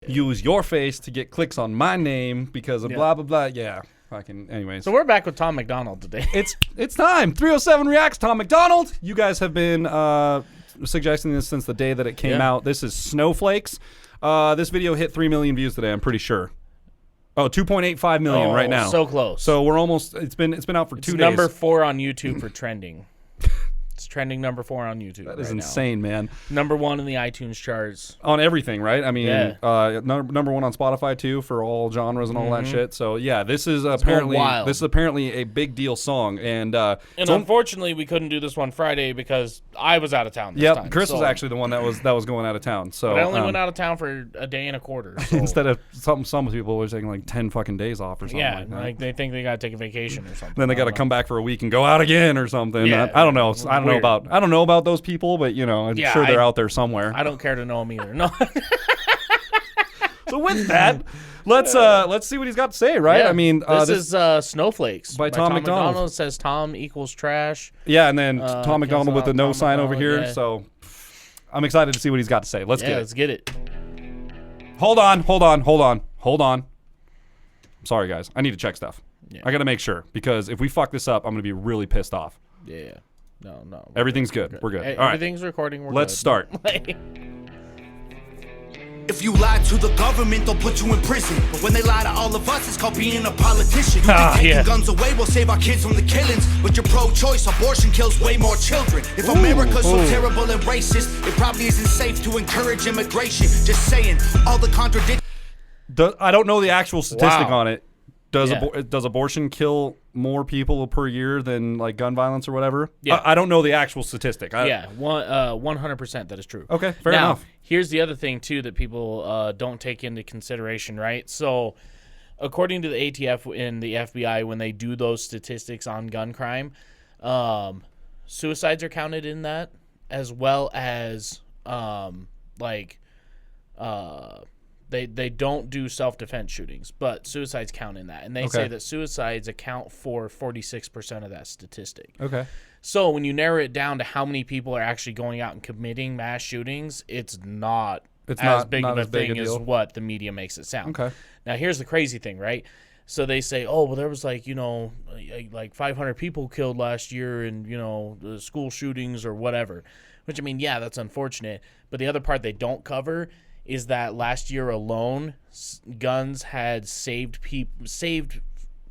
use your face to get clicks on my name because of blah, blah, blah. Yeah. Fucking, anyways. So we're back with Tom Macdonald today. It's time. 307 Reacts, Tom Macdonald. You guys have been suggesting this since the day that it came out. This is Snowflakes. This video hit 3 million views today, I'm pretty sure. Oh, 2.85 million right now. So close. So we're almost, it's been out for 2 days. Number 4 on YouTube for trending. It's trending number 4 on YouTube. That is insane, man. Number 1 in the iTunes charts. On everything, right? I mean, number 1 on Spotify too for all genres and all that shit. So yeah, this is apparently a big deal song, and unfortunately we couldn't do this one Friday because I was out of town this time. Chris was actually the one that was going out of town. So but I only went out of town for a day and a quarter. So. Instead of some people were taking like 10 fucking days off or something. Yeah, like that. like they think they gotta take a vacation or something. Then they got to come back for a week and go out again or something. Yeah, I don't know. I don't know about those people, but you know, I'm sure they're out there somewhere. I don't care to know them either. No. So with that, let's see what he's got to say, right? Yeah, I mean, this is Snowflakes by Tom Macdonald. It says Tom equals trash. Yeah, and then Tom Macdonald with the no sign over here. Yeah. So I'm excited to see what he's got to say. Let's get it. Hold on. I'm sorry, guys. I need to check stuff. Yeah. I got to make sure, because if we fuck this up, I'm going to be really pissed off. Yeah. No. Everything's good. We're good. All right. Everything's recording. Let's start. If you lie to the government, they'll put you in prison. But when they lie to all of us, it's called being a politician. You think taking guns away will save our kids from the killings, but you're pro-choice. Abortion kills way more children. If America's so terrible and racist, it probably isn't safe to encourage immigration. Just saying, all the contradictions. I don't know the actual statistic on it. Does abortion kill more people per year than like gun violence or whatever? Yeah. I don't know the actual statistic. 100% that is true. Okay, fair enough. Here's the other thing too that people don't take into consideration, right? So, according to the ATF and the FBI, when they do those statistics on gun crime, suicides are counted in that, as well as They don't do self-defense shootings, but suicides count in that. And they say that suicides account for 46% of that statistic. Okay. So when you narrow it down to how many people are actually going out and committing mass shootings, it's not as big of a thing as what the media makes it sound. Okay. Now, here's the crazy thing, right? So they say, oh, well, there was like 500 people killed last year in, the school shootings or whatever. Which, I mean, yeah, that's unfortunate. But the other part they don't cover is that last year alone, guns had saved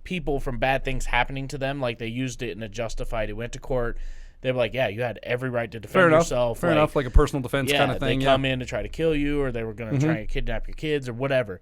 people from bad things happening to them. Like, they used it in a justified. It went to court. They were like, yeah, you had every right to defend yourself. Fair enough, like a personal defense kind of thing. They come in to try to kill you, or they were going to try and kidnap your kids or whatever.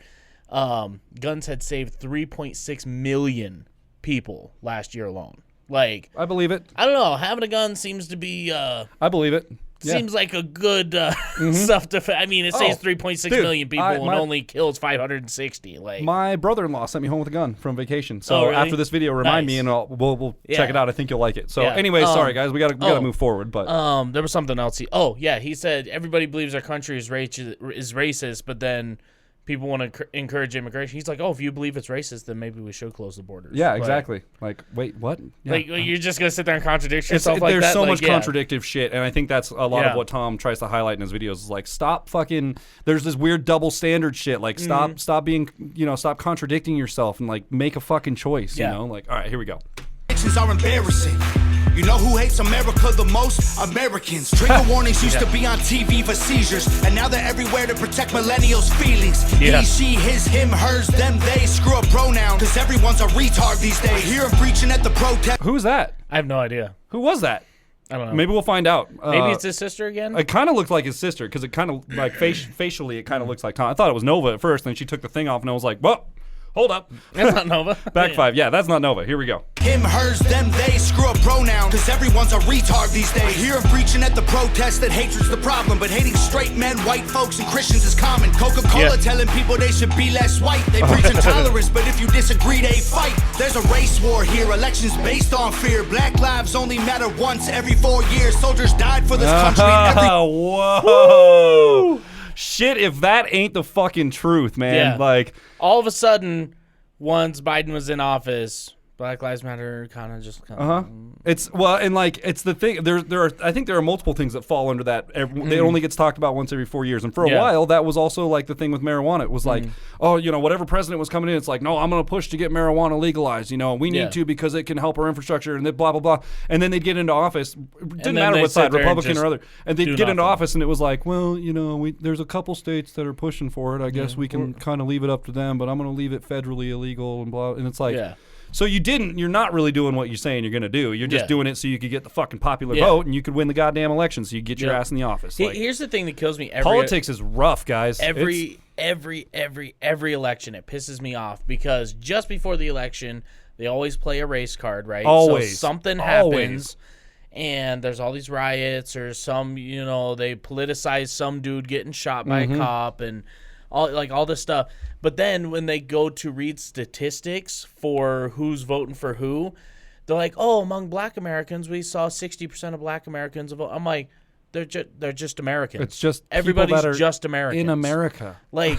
Guns had saved 3.6 million people last year alone. Like, I believe it. I don't know. Having a gun seems to be... I believe it. Yeah. Seems like a good self-defense. I mean, it saves 3.6 million people and only kills 560. Like, my brother-in-law sent me home with a gun from vacation. So really? After this video, remind me, and we'll check it out. I think you'll like it. So anyway, sorry guys, we gotta move forward. But there was something else. He said everybody believes our country is racist, but then people want to encourage immigration. He's like, oh, if you believe it's racist, then maybe we should close the borders. Yeah, exactly. Like, wait, what? Yeah. Like, you're just gonna sit there and contradict yourself like that? There's so much contradictive shit, and I think that's a lot of what Tom tries to highlight in his videos. Is like, stop fucking. There's this weird double standard shit. Like, stop being, stop contradicting yourself and like make a fucking choice. You know, like, all right, here we go. Are embarrassing. You know who hates America the most? Americans. Trigger warnings used to be on TV for seizures, and now they're everywhere to protect millennials' feelings. He, she, his, him, hers, them, they. Screw a pronoun, because everyone's a retard these days. I hear him preaching at the protest. Who's that? I have no idea. Who was that? I don't know. Maybe we'll find out. Maybe it's his sister again? It kind of looked like his sister, because it kind of, like, facially, it kind of looks like Tom. I thought it was Nova at first, and then she took the thing off, and I was like, well... Hold up. That's not Nova. Back five. Yeah, that's not Nova. Here we go. Him, hers, them, they. Screw a pronoun, because everyone's a retard these days. I hear him preaching at the protest that hatred's the problem, but hating straight men, white folks, and Christians is common. Coca-Cola telling people they should be less white. They preach intolerance, but if you disagree, they fight. There's a race war here. Elections based on fear. Black lives only matter once every 4 years. Soldiers died for this country. Whoa. Shit, if that ain't the fucking truth, man. Yeah. Like, all of a sudden, once Biden was in office, Black Lives Matter kind of just kind of. It's and like it's the thing. I think there are multiple things that fall under that. It only gets talked about once every 4 years, and for a while that was also like the thing with marijuana. It was like, oh, whatever president was coming in, it's like, no, I'm going to push to get marijuana legalized. We need to because it can help our infrastructure and blah blah blah. And then they'd get into office. It didn't matter what side, Republican or other, and they'd get into office, and it was like, well, there's a couple states that are pushing for it. I guess we can kind of leave it up to them, but I'm going to leave it federally illegal and blah. And it's like. Yeah. So you're not really doing what you're saying you're going to do. You're just doing it so you could get the fucking popular vote and you could win the goddamn election so you get your ass in the office. Here's the thing that kills me. Politics is rough, guys. Every election, it pisses me off because just before the election, they always play a race card, right? Always. So something happens and there's all these riots or some, they politicize some dude getting shot by a cop and all this stuff. But then when they go to read statistics for who's voting for who, they're like, oh, among black Americans, we saw 60% of black Americans vote. I'm like, they're just Americans. It's just everybody's that are just Americans. In America. Like,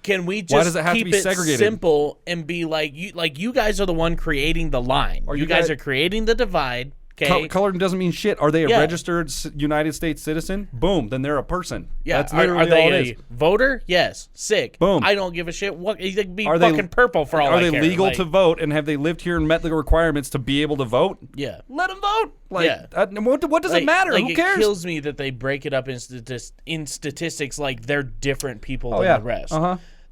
can we just Why does it have keep to be it segregated? Simple and be like you guys are the one creating the line. You guys are creating the divide. Okay. Color doesn't mean shit. Are they a registered United States citizen? Boom. Then they're a person. Yeah. That's literally are they all it is. A voter? Yes. Sick. Boom. I don't give a shit. What they could be fucking purple for all I care. Are they legal to vote? And have they lived here and met the requirements to be able to vote? Yeah. Let them vote. What does it matter? Who cares? It kills me that they break it up in statistics like they're different people than the rest.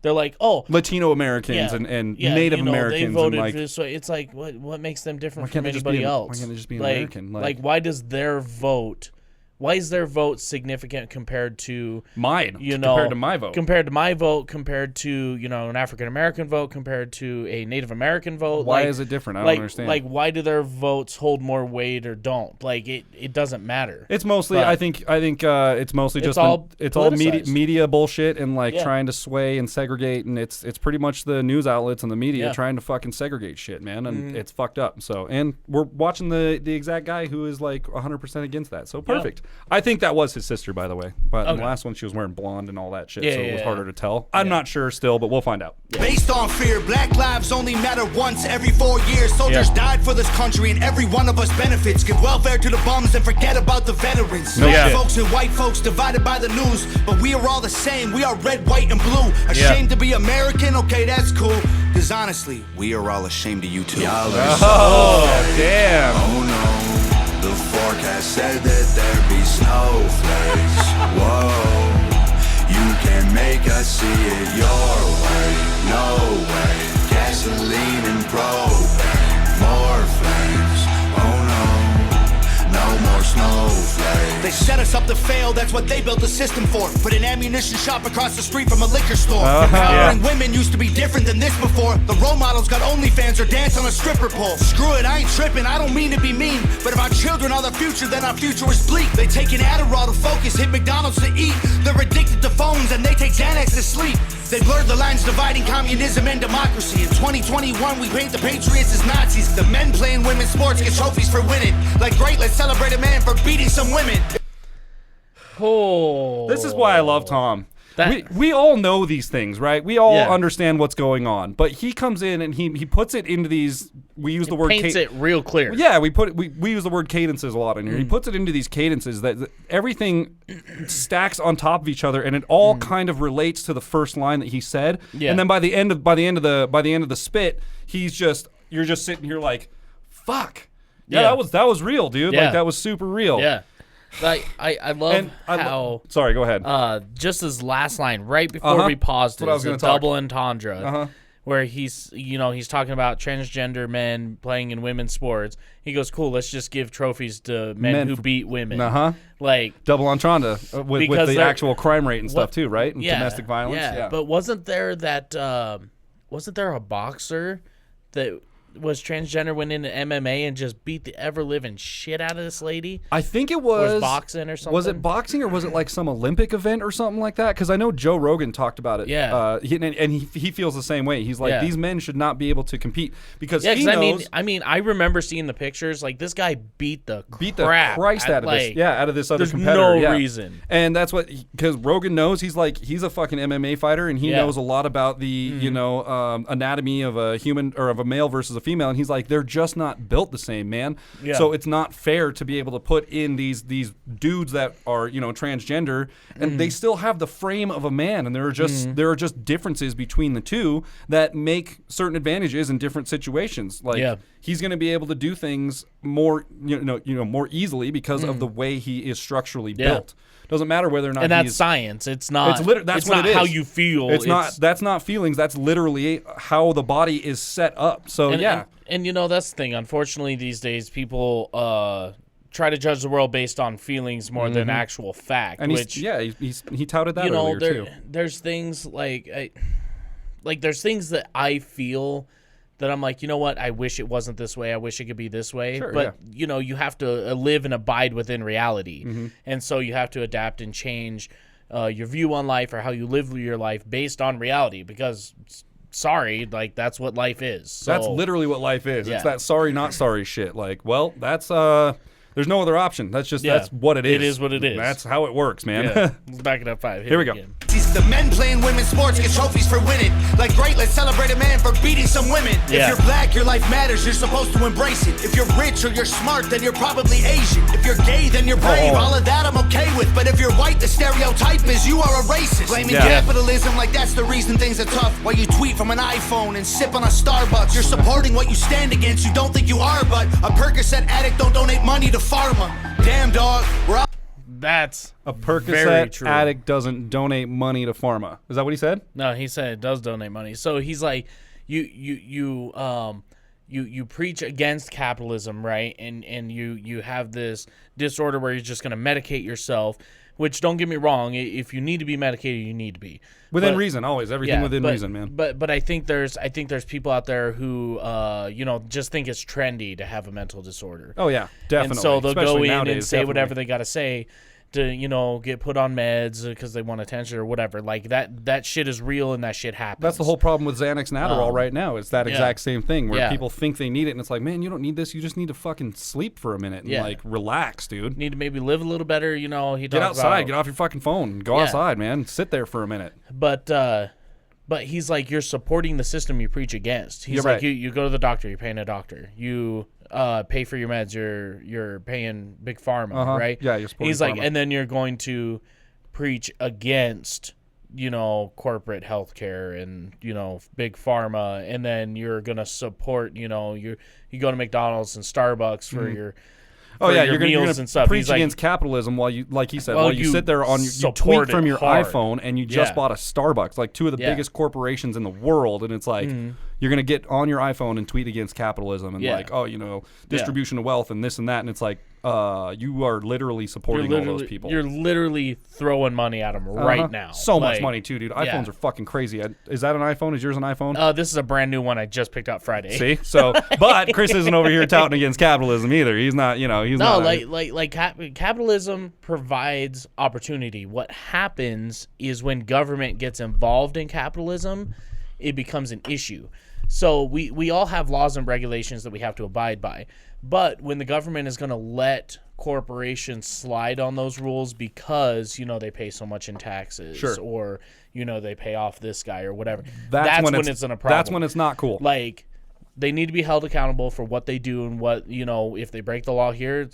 They're like, Latino Americans and Native Americans. They voted and this way. It's like, what makes them different from anybody else? Why can't they just be American? Why does their vote? Why is their vote significant compared to mine? Compared to my vote. Compared to my vote. Compared to an African American vote. Compared to a Native American vote. Why is it different? I don't understand. Why do their votes hold more weight or don't? It doesn't matter. It's mostly. I think it's mostly just all media bullshit and trying to sway and segregate, and it's pretty much the news outlets and the media trying to fucking segregate shit, man, and it's fucked up. So, and we're watching the exact guy who is 100% against that. So perfect. I think that was his sister, by the way. But in the last one, she was wearing blonde and all that shit, so it was harder to tell. I'm not sure still, but we'll find out. Based on fear, black lives only matter once every 4 years. Soldiers died for this country, and every one of us benefits. Give welfare to the bums and forget about the veterans. Black folks and white folks divided by the news, but we are all the same. We are red, white, and blue. Ashamed to be American? Okay, that's cool. Because honestly, we are all ashamed of you too. Damn. Oh no. The forecast said that there'd be snowflakes. Whoa, you can make us see it your way. No way, gasoline and propane. More flames, oh no, no more snowflakes. They set us up to fail, that's what they built the system for. Put an ammunition shop across the street from a liquor store. Empowering women used to be different than this before. The role models got OnlyFans or dance on a stripper pole. Screw it, I ain't tripping, I don't mean to be mean, but if our children are the future, then our future is bleak. They take an Adderall to focus, hit McDonald's to eat. They're addicted to phones and they take Xanax to sleep. They blurred the lines dividing communism and democracy. In 2021, we paint the patriots as Nazis. The men playing women's sports get trophies for winning. Great, let's celebrate a man for beating some women. This is why I love Tom. We all know these things, right? We all understand what's going on. But he comes in and he puts it into these. We use the word paints it real clear. Yeah, we use the word cadences a lot in here. He puts it into these cadences that everything stacks on top of each other, and it all kind of relates to the first line that he said. Yeah. And then by the end of the spit, you're just sitting here like, fuck. Yeah, that was real, dude. Yeah. That was super real. Yeah. I love how. Sorry, go ahead. Just his last line right before we paused it. It's a double entendre. Where he's talking about transgender men playing in women's sports. He goes, "Cool, let's just give trophies to men who beat women." Double entendre with the actual crime rate and stuff too, right? And domestic violence. Yeah. But wasn't there a boxer that was transgender, went into MMA and just beat the ever living shit out of this lady? I think it was boxing or something. Was it boxing or was it some Olympic event or something like that? Because I know Joe Rogan talked about it. Yeah. He feels the same way. He's like, these men should not be able to compete because he knows. I remember seeing the pictures. This guy beat the Christ out of this. Yeah, out of this other there's competitor. No reason. And that's what because Rogan knows. He's a fucking MMA fighter and he knows a lot about the anatomy of a human or of a male versus a female, and he's like, they're just not built the same, man. Yeah. So it's not fair to be able to put in these dudes that are, transgender, and they still have the frame of a man, and there are just differences between the two that make certain advantages in different situations. Like he's going to be able to do things more more easily because of the way he is structurally built. Doesn't matter whether or not. And that's science. It's not. That's what not it is. how you feel. It's not. That's not feelings. That's literally how the body is set up. So and that's the thing. Unfortunately, these days people try to judge the world based on feelings more than actual fact. And he touted that earlier too. There's things there's things that I feel that I'm like, you know what? I wish it wasn't this way. I wish it could be this way. Sure, but, you have to live and abide within reality. And so you have to adapt and change your view on life or how you live your life based on reality because, sorry, that's what life is. So, that's literally what life is. Yeah. It's that sorry, not sorry shit. That's... There's no other option. That's what it is. It is what it is. That's how it works, man. Yeah. Let's back it up 5. Here we go. Again. The men playing women's sports get trophies for winning. Like, great, let's celebrate a man for beating some women. Yeah. If you're black, your life matters. You're supposed to embrace it. If you're rich or you're smart, then you're probably Asian. If you're gay, then you're brave. All of that I'm okay with. But if you're white, the stereotype is you are a racist. Blaming capitalism like that's the reason things are tough. While you tweet from an iPhone and sip on a Starbucks. You're supporting what you stand against. You don't think you are, but a Percocet addict don't donate money to pharma. Damn, dog. We're all... That's a very Percocet true. addict doesn't donate money to pharma. Is that what he said? No, he said it does donate money. So he's like, you preach against capitalism, right? And you have this disorder where you're just going to medicate yourself. Which, don't get me wrong, if you need to be medicated, you need to be within reason. Always everything within reason, man. But I think there's people out there who just think it's trendy to have a mental disorder. Oh yeah, definitely. And so they'll Especially go in nowadays, and say whatever they got to say to get put on meds because they want attention or whatever. Like that shit is real and that shit happens. That's the whole problem with Xanax and Adderall right now. It's that exact same thing where people think they need it and it's like, man, you don't need this. You just need to fucking sleep for a minute and relax, dude. Need to maybe live a little better. He get outside, get off your fucking phone, go outside, man. Sit there for a minute. But he's like, you're supporting the system you preach against. He's like, you go to the doctor, you're paying a doctor. You pay for your meds, you're paying big pharma, right? Yeah, you're supporting He's pharma. like, and then you're going to preach against, corporate healthcare and, big pharma, and then you're gonna support, you go to McDonald's and Starbucks for your you're meals gonna and stuff. preach He's like, against capitalism while you, like he said, well, while you sit there on you tweet support from it your hard. iPhone and you just bought a Starbucks, like two of the biggest corporations in the world, and it's like you're gonna get on your iPhone and tweet against capitalism and distribution of wealth and this and that, and it's like you are literally supporting all those people. You're literally throwing money at them right now. So much money too, dude. iPhones are fucking crazy. Is that an iPhone? Is yours an iPhone? This is a brand new one I just picked up Friday. See, so but Chris isn't over here touting against capitalism either. He's not. He's not. Capitalism provides opportunity. What happens is when government gets involved in capitalism, it becomes an issue. So we all have laws and regulations that we have to abide by. But when the government is going to let corporations slide on those rules because, they pay so much in taxes or, they pay off this guy or whatever, that's when it's in a problem. That's when it's not cool. Like, they need to be held accountable for what they do and what, if they break the law here,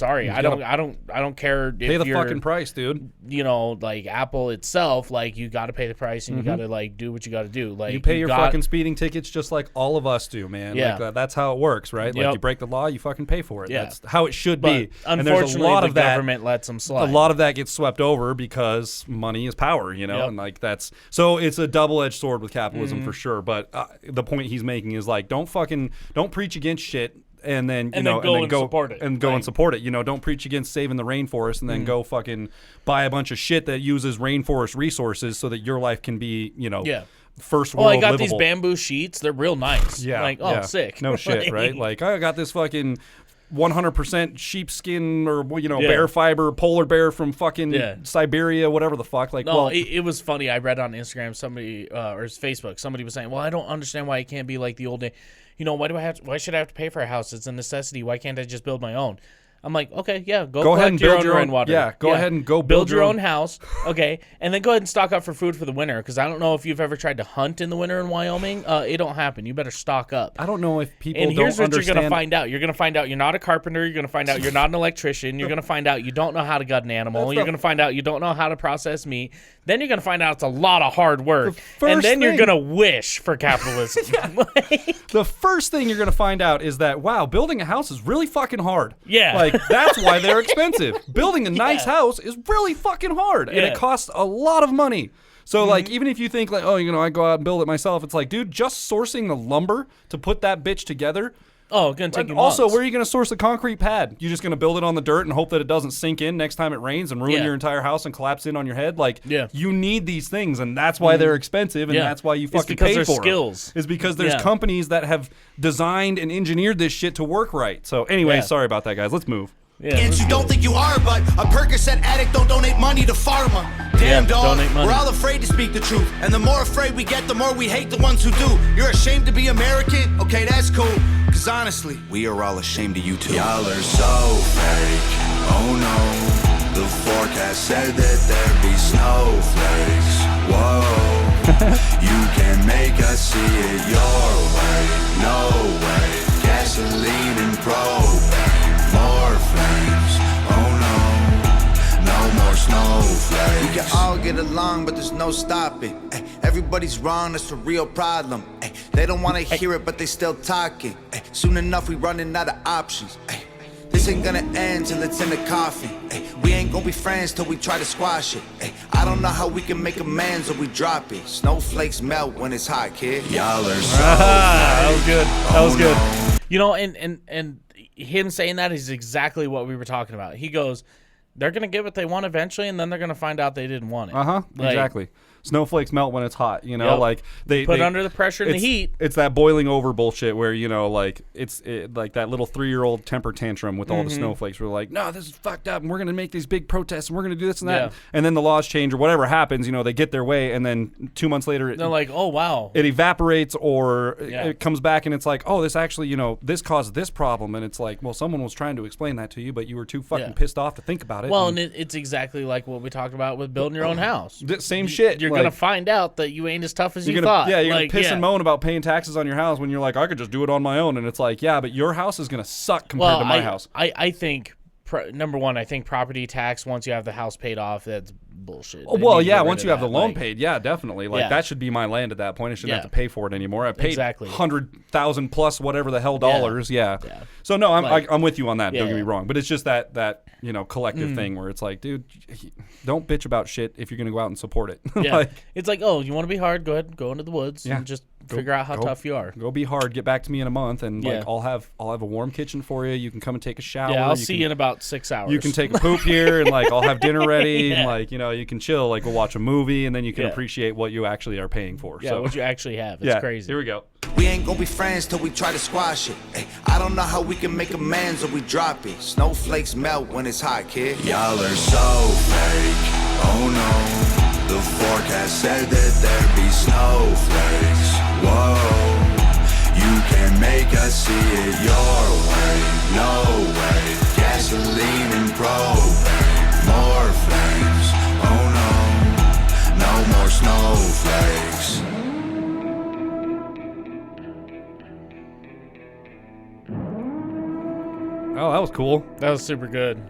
I don't care if pay the you're, fucking price, dude. Like Apple itself, like you got to pay the price and you got to do what you got to do. Like you pay your fucking speeding tickets just like all of us do, man. Yeah. Like that's how it works, right? Like you break the law, you fucking pay for it. Yeah. That's how it should be. Unfortunately, and there's a lot of that, government lets them slide. A lot of that gets swept over because money is power, and like that's so it's a double-edged sword with capitalism for sure. But the point he's making is like don't preach against shit and then go support it. And support it. Don't preach against saving the rainforest and then go fucking buy a bunch of shit that uses rainforest resources so that your life can be, first world I got livable. these bamboo sheets. They're real nice. Yeah. Sick. No shit, right? Like I got this fucking 100% sheepskin or bear fiber polar bear from fucking Siberia, whatever the fuck. Like, it was funny. I read on Instagram somebody or Facebook somebody was saying, "Well, I don't understand why it can't be like the old day. Why should I have to pay for a house? It's a necessity. Why can't I just build my own?" I'm like, okay, yeah, Go collect ahead and your build own your own rainwater. Yeah, go ahead and go build your own house. Okay, and then go ahead and stock up for food for the winter, because I don't know if you've ever tried to hunt in the winter in Wyoming. It don't happen. You better stock up. I don't know if people And here's don't what you're going to understand. find out. You're going to find out you're not a carpenter. You're going to find out you're not an electrician. You're going to find out you don't know how to gut an animal. You're going to find out you don't know how to process meat. Then you're going to find out it's a lot of hard work. And then you're going to wish for capitalism. The first thing you're going to find out is that, wow, building a house is really fucking hard. Yeah. Like, that's why they're expensive. Building a nice house is really fucking hard. And it costs a lot of money. So, like, even if you think, like, oh, I go out and build it myself, it's like, dude, just sourcing the lumber to put that bitch together. Oh, going to take you Also, months. where are you going to source the concrete pad? You're just going to build it on the dirt and hope that it doesn't sink in next time it rains and ruin your entire house and collapse in on your head? Like, you need these things, and that's why they're expensive, and that's why you fucking pay for skills. them. It's because there's companies that have designed and engineered this shit to work right. So, anyway, sorry about that, guys. Let's move. And you don't think you are, but a Percocet addict don't donate money to pharma. Damn, dog, donate money. we're all afraid to speak the truth. And the more afraid we get, the more we hate the ones who do. You're ashamed to be American? Okay, that's cool. Cause honestly, we are all ashamed of you too. Y'all are so fake. Oh no. The forecast said that there'd be snowflakes. Whoa. You can make us see it your way. No way. Gasoline and propane. More flames, oh no, no more snowflakes. We can all get along, but there's no stopping. Ay, everybody's wrong, that's a real problem. Ay, they don't want to hear it, but they still talking. Ay, soon enough, we running out of options. Ay, this ain't gonna end till it's in the coffin. Ay, we ain't gonna be friends till we try to squash it. Ay, I don't know how we can make amends or we drop it. Snowflakes melt when it's hot, kid. Y'all are so That was good. That was good. And him saying that is exactly what we were talking about. He goes, they're going to get what they want eventually, and then they're going to find out they didn't want it. Exactly. Snowflakes melt when it's hot, like they put under the pressure and the heat. It's that boiling over bullshit where, like it's like that little 3-year-old temper tantrum with all the snowflakes. We're like, no, this is fucked up, and we're going to make these big protests, and we're going to do this and that. Yeah. And then the laws change or whatever happens, they get their way, and then 2 months later, they're like, oh, wow. It evaporates or it comes back and it's like, oh, this actually, this caused this problem. And it's like, well, someone was trying to explain that to you, but you were too fucking pissed off to think about it. Well, and it's exactly like what we talked about with building your own house. Same shit. You're going to find out that you ain't as tough as you thought. Yeah, you're going to piss and moan about paying taxes on your house when you're like, I could just do it on my own. And it's like, yeah, but your house is going to suck compared to my house. I think, number one, I think property tax, once you have the house paid off, that's bullshit. Well, yeah, once you have the loan paid, yeah, definitely. Like, that should be my land at that point. I shouldn't have to pay for it anymore. I paid 100,000 plus whatever the hell dollars. Yeah. So, no, I'm with you on that. Don't get me wrong. But it's just that collective thing where it's like, dude, don't bitch about shit if you're going to go out and support it. Yeah. It's like, oh, you want to be hard? Go ahead, go into the woods and just figure out how tough you are. Go be hard. Get back to me in a month, and like I'll have a warm kitchen for you. You can come and take a shower. Yeah, I'll see you in about 6 hours. You can take a poop here, and like I'll have dinner ready, and like you can chill. Like we'll watch a movie, and then you can appreciate what you actually are paying for. Yeah, so what you actually have. It's crazy. Here we go. We ain't gonna be friends till we try to squash it. Ay, I don't know how we can make amends or we drop it. Snowflakes melt when it's hot, kid. Y'all are so fake. Oh no. The forecast said that there'd be snowflakes. Whoa. You can make us see it your way. No way. Gasoline and propane. More flames. Oh no. No more snowflakes. Oh, that was cool. That was super good.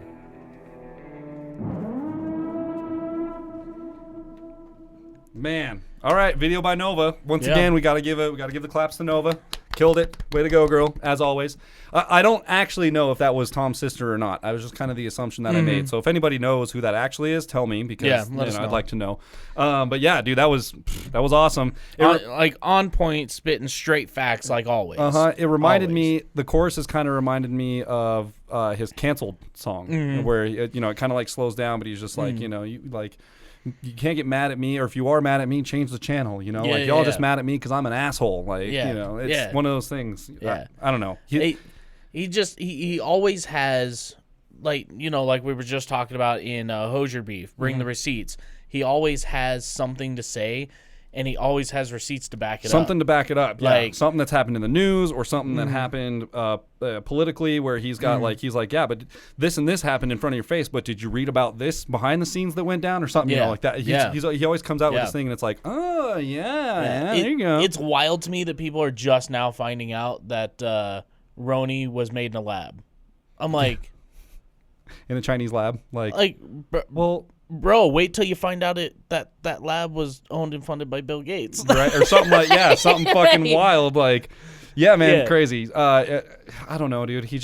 Man. All right, video by Nova. Once again, we gotta give the claps to Nova. Killed it. Way to go, girl, as always. I don't actually know if that was Tom's sister or not. I was just kind of the assumption that I made. So if anybody knows who that actually is, tell me, because let us know. I'd like to know. But yeah, dude, that was awesome. Like on point, spitting straight facts like always. It reminded me, the choruses kind of reminded me of his Canceled song, where it kind of like slows down, but he's just like, you can't get mad at me, or if you are mad at me, change the channel. Y'all just mad at me because I'm an asshole. Like, it's one of those things. Yeah. I don't know. He always has, like we were just talking about in Hosier Beef, Bring the Receipts. He always has something to say, and he always has receipts to back it up. Something to back it up. Yeah. Like, something that's happened in the news or something that happened politically where he's got he's like, yeah, but this and this happened in front of your face, but did you read about this behind the scenes that went down or something, like that? He always comes out with this thing and it's like, oh, yeah, there you go. It's wild to me that people are just now finding out that Roni was made in a lab. I'm like... in a Chinese lab? Bro, wait till you find out that lab was owned and funded by Bill Gates. Right? Or something like, something fucking wild. Like, yeah, man, crazy. I don't know, dude. He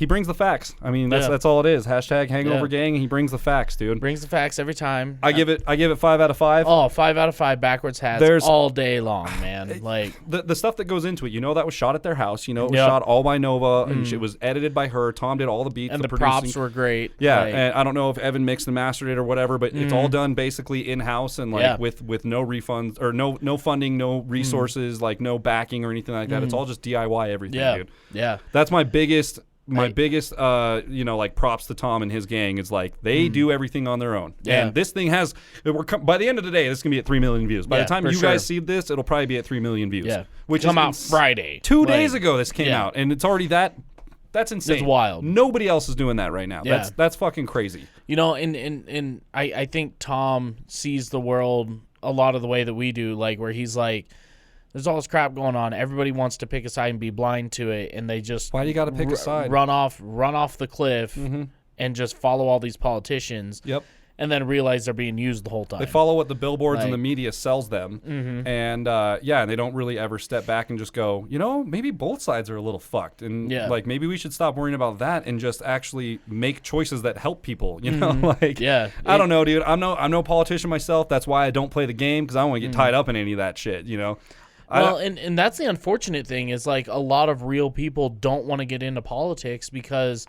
brings the facts. I mean, that's all it is. Hashtag Hangover Gang. He brings the facts, dude. Brings the facts every time. I give it 5 out of 5. Oh, 5 out of 5 backwards hats all day long, man. Like the stuff that goes into it. That was shot at their house. It was shot all by Nova, and it was edited by her. Tom did all the beats, and the producing. props were great. Yeah, and I don't know if Evan mixed and mastered it or whatever, but it's all done basically in house and with no refunds or no funding, no resources, like no backing or anything like that. It's all just DIY everything, dude. Yeah, that's my biggest. Like props to Tom and his gang is like they do everything on their own. Yeah. And this thing has, by the end of the day, this is going to be at 3 million views. By the time you guys see this, it'll probably be at 3 million views. Yeah. Which come out Friday. 2 days ago this came out, and it's already that's insane. It's wild. Nobody else is doing that right now. Yeah. That's fucking crazy. And I think Tom sees the world a lot of the way that we do, like where he's like, there's all this crap going on. Everybody wants to pick a side and be blind to it, and they just why do you got to pick a side? Run off the cliff and just follow all these politicians. Yep. And then realize they're being used the whole time. They follow what the billboards and the media sells them, and and they don't really ever step back and just go, maybe both sides are a little fucked, and like maybe we should stop worrying about that and just actually make choices that help people. I don't know, dude. I'm no politician myself. That's why I don't play the game because I don't want to get tied up in any of that shit. Well, and that's the unfortunate thing is like a lot of real people don't want to get into politics because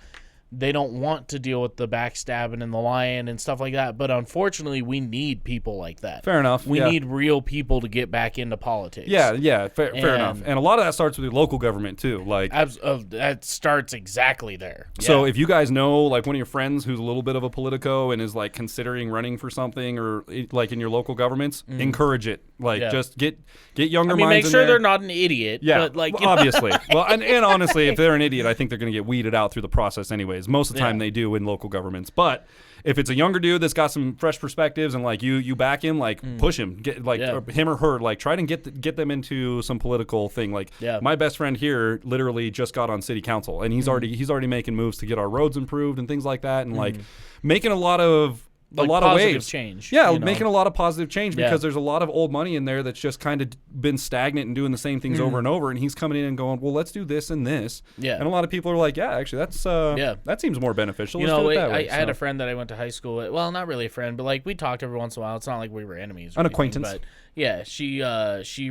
they don't want to deal with the backstabbing and the lying and stuff like that. But unfortunately, we need people like that. Fair enough. We need real people to get back into politics. Yeah, fair enough. And a lot of that starts with the local government too. Like that starts exactly there. So if you guys know like one of your friends who's a little bit of a politico and is like considering running for something or like in your local governments, encourage it. Like just get younger minds. Make in sure there. they're not an idiot. Yeah, but like obviously. Well, and honestly, if they're an idiot, I think they're going to get weeded out through the process anyways. Most of the time they do in local governments. But if it's a younger dude that's got some fresh perspectives and like you back him, like push him, get like him or her, like try to get them into some political thing. Like my best friend here literally just got on city council and he's already making moves to get our roads improved and things like that and like making a lot of waves. Change. Yeah, making a lot of positive change because there's a lot of old money in there that's just kind of been stagnant and doing the same things over and over. And he's coming in and going, well, let's do this and this. Yeah. And a lot of people are like, yeah, actually, that's that seems more beneficial. Let's do it that way. I had a friend that I went to high school with. Well, not really a friend, but like we talked every once in a while. It's not like we were enemies. An acquaintance. But yeah, she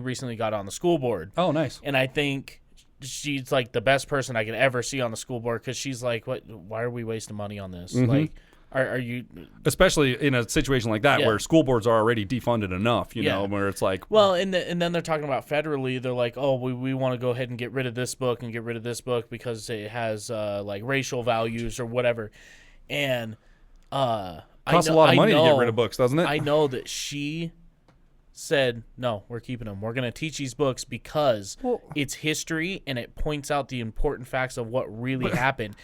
recently got on the school board. Oh, nice. And I think she's like the best person I could ever see on the school board because she's like, why are we wasting money on this? Like, Are you, especially in a situation like that where school boards are already defunded enough, you know, where it's like, well, and then they're talking about federally. They're like, oh, we want to go ahead and get rid of this book and get rid of this book because it has like racial values or whatever, and costs a lot of money to get rid of books, doesn't it? I know that she said, no, we're keeping them. We're going to teach these books because it's history and it points out the important facts of what really happened.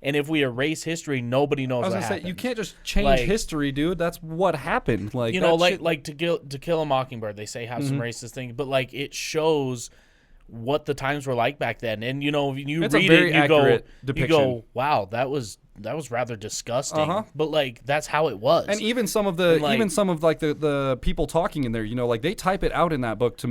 And if we erase history, nobody knows what happened. You can't just change history, dude. That's what happened. Like, you know, like to Kill a Mockingbird, they say have some racist things, but like it shows what the times were like back then. And you know, you read it, you go, wow, that was rather disgusting. But like that's how it was. And even some of the people talking in there, you know, like they type it out in that book to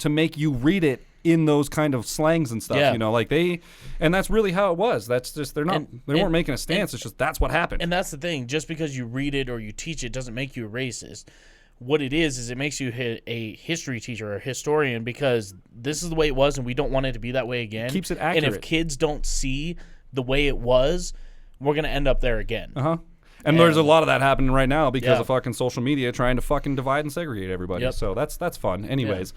make you read it in those kind of slangs and stuff, you know, like and that's really how it was. That's just, they weren't making a stance. It's just, that's what happened. And that's the thing. Just because you read it or you teach it doesn't make you a racist. What it is it makes you a history teacher or a historian because this is the way it was and we don't want it to be that way again. Keeps it accurate. And if kids don't see the way it was, we're going to end up there again. And there's a lot of that happening right now because of fucking social media trying to fucking divide and segregate everybody. So that's fun. Anyways.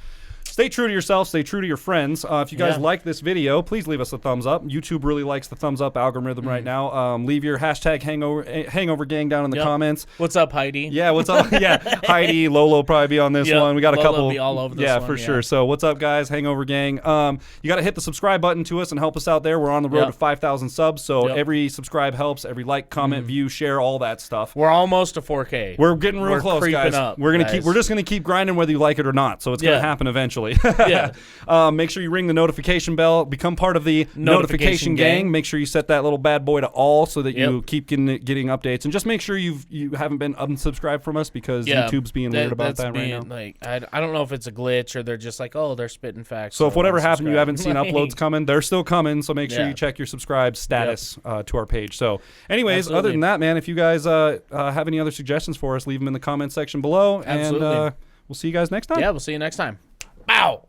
stay true to yourself. Stay true to your friends. If you guys like this video, please leave us a thumbs up. YouTube really likes the thumbs up algorithm right now. Leave your hashtag hangover gang down in the comments. What's up, Heidi? Yeah, what's up? Yeah, Heidi, Lolo probably be on this one. We got a Lolo couple. Be all over this yeah, one, for sure. So what's up, guys? Hangover gang. You got to hit the subscribe button to us and help us out there. We're on the road to 5,000 subs. So every subscribe helps. Every like, comment, view, share, all that stuff. We're almost to 4K. We're getting real close, guys. Up, we're just gonna keep grinding whether you like it or not. So it's gonna happen eventually. Make sure you ring the notification bell. Become part of the notification gang. Make sure you set that little bad boy to all so that you keep getting updates. And just make sure you haven't been unsubscribed from us because YouTube's being weird about that right now. Like, I don't know if it's a glitch or they're just like, oh, they're spitting facts. So if whatever happened, you haven't seen uploads coming, they're still coming. So make sure you check your subscribe status to our page. So anyways, other than that, man, if you guys have any other suggestions for us, leave them in the comment section below. And we'll see you guys next time. Yeah, we'll see you next time. Bow.